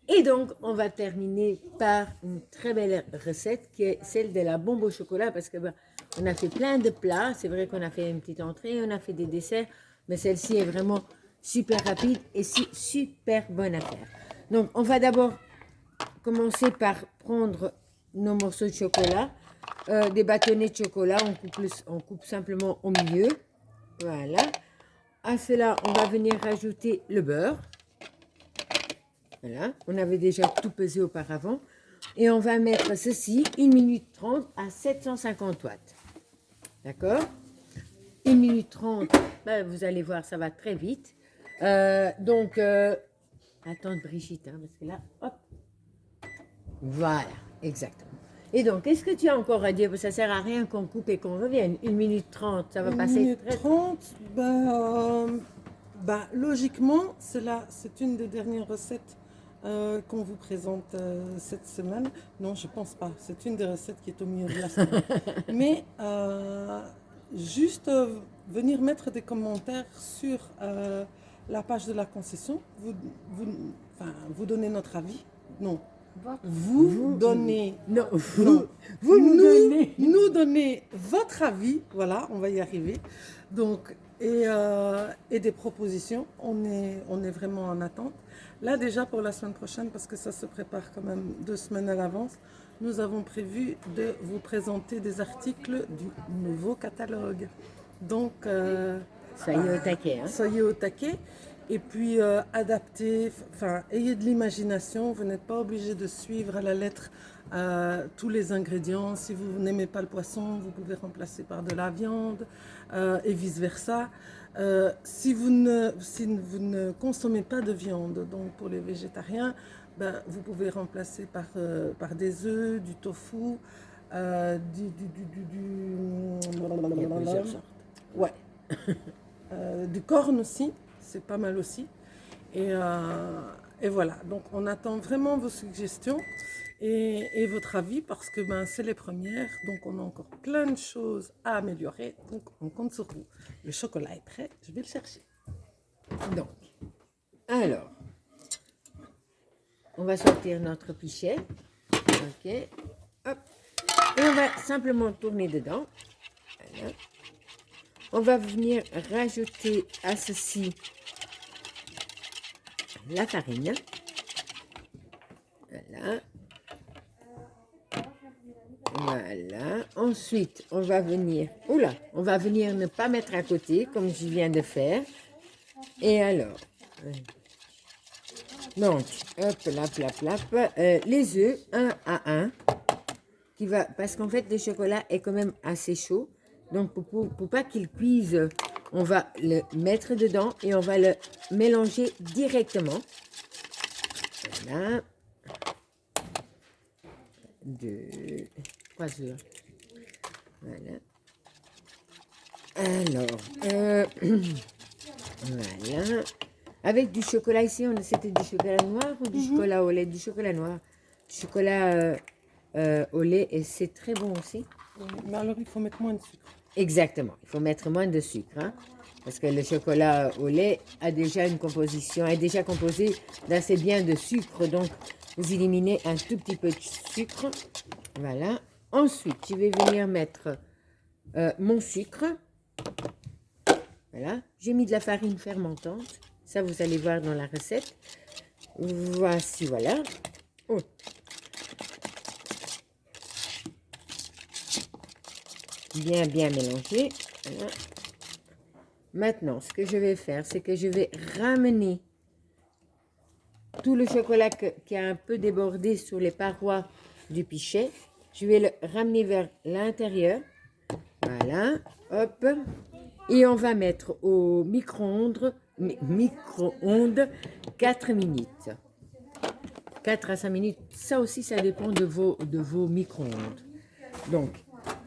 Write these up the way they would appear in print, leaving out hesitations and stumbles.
Et donc, on va terminer par une très belle recette qui est celle de la bombe au chocolat parce que on a fait plein de plats. C'est vrai qu'on a fait une petite entrée, on a fait des desserts, mais celle-ci est vraiment super rapide et super bonne à faire. Donc, on va d'abord commencer par prendre nos morceaux de chocolat, des bâtonnets de chocolat, on coupe simplement au milieu. Voilà. À cela, on va venir rajouter le beurre. Voilà, on avait déjà tout pesé auparavant. Et on va mettre ceci 1 minute 30 à 750 watts. D'accord? 1 minute 30, ben, vous allez voir, ça va très vite. Attends Brigitte, hein, parce que là, hop. Voilà, exactement. Et donc, qu'est-ce que tu as encore à dire? Ça ne sert à rien qu'on coupe et qu'on revienne. 1 minute 30, ça va 1 passer minute très... 30, logiquement, c'est une des dernières recettes qu'on vous présente cette semaine. Non, je pense pas. C'est une des recettes qui est au milieu de la semaine. Mais juste venir mettre des commentaires sur la page de la concession, vous donnez notre avis. Non, vous donnez, Non, non, vous nous donnez... nous donnez votre avis, voilà, on va y arriver. Donc, et des propositions, on est vraiment en attente. Là déjà pour la semaine prochaine, parce que ça se prépare quand même 2 semaines à l'avance, nous avons prévu de vous présenter des articles du nouveau catalogue. Donc, Soyez au taquet, hein? soyez au taquet. Et puis adaptez, enfin ayez de l'imagination, vous n'êtes pas obligé de suivre à la lettre tous les ingrédients. Si vous n'aimez pas le poisson, vous pouvez remplacer par de la viande et vice-versa. Si vous ne consommez pas de viande, donc pour les végétariens, vous pouvez remplacer par des œufs, du tofu, Il y a plusieurs sortes. ouais. Du corn aussi, c'est pas mal aussi. Et voilà, donc on attend vraiment vos suggestions et votre avis parce que c'est les premières, donc on a encore plein de choses à améliorer, donc on compte sur vous. Le chocolat est prêt, je vais le chercher. Donc, alors, on va sortir notre pichet. Ok. Hop. Et on va simplement tourner dedans. Voilà. On va venir rajouter à ceci la farine. Voilà. Voilà. Ensuite, on va venir... Oula, on va venir ne pas mettre à côté, comme je viens de faire. Et alors... Donc, hop, les œufs, un à un. Parce qu'en fait, le chocolat est quand même assez chaud. Donc, pour pas qu'il cuise, on va le mettre dedans et on va le mélanger directement. Voilà. 3 œufs. Voilà. Alors, voilà. Avec du chocolat ici, c'était du chocolat noir ou du chocolat au lait? Du chocolat noir. Du chocolat au lait et c'est très bon aussi. Mais alors il faut mettre moins de sucre. Exactement, il faut mettre moins de sucre, hein, parce que le chocolat au lait a déjà une composition, est déjà composé d'assez bien de sucre, donc vous éliminez un tout petit peu de sucre. Voilà. Ensuite, je vais venir mettre mon sucre. Voilà. J'ai mis de la farine fermentante. Ça, vous allez voir dans la recette. Voici, voilà. Oh. Bien mélanger. Voilà. Maintenant, ce que je vais faire, c'est que je vais ramener tout le chocolat qui a un peu débordé sur les parois du pichet. Je vais le ramener vers l'intérieur. Voilà. Hop. Et on va mettre au micro-ondes 4 minutes. 4 à 5 minutes. Ça aussi, ça dépend de vos micro-ondes. Donc,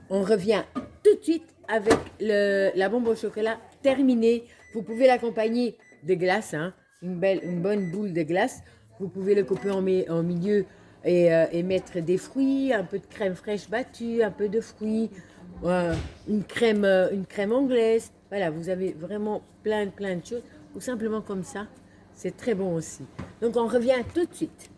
on revient tout de suite avec la bombe au chocolat terminée. Vous pouvez l'accompagner de glace, hein, une bonne boule de glace. Vous pouvez le couper en milieu et mettre des fruits, un peu de crème fraîche battue, un peu de fruits, une crème anglaise. Voilà, vous avez vraiment plein de choses. Ou simplement comme ça, c'est très bon aussi. Donc on revient tout de suite.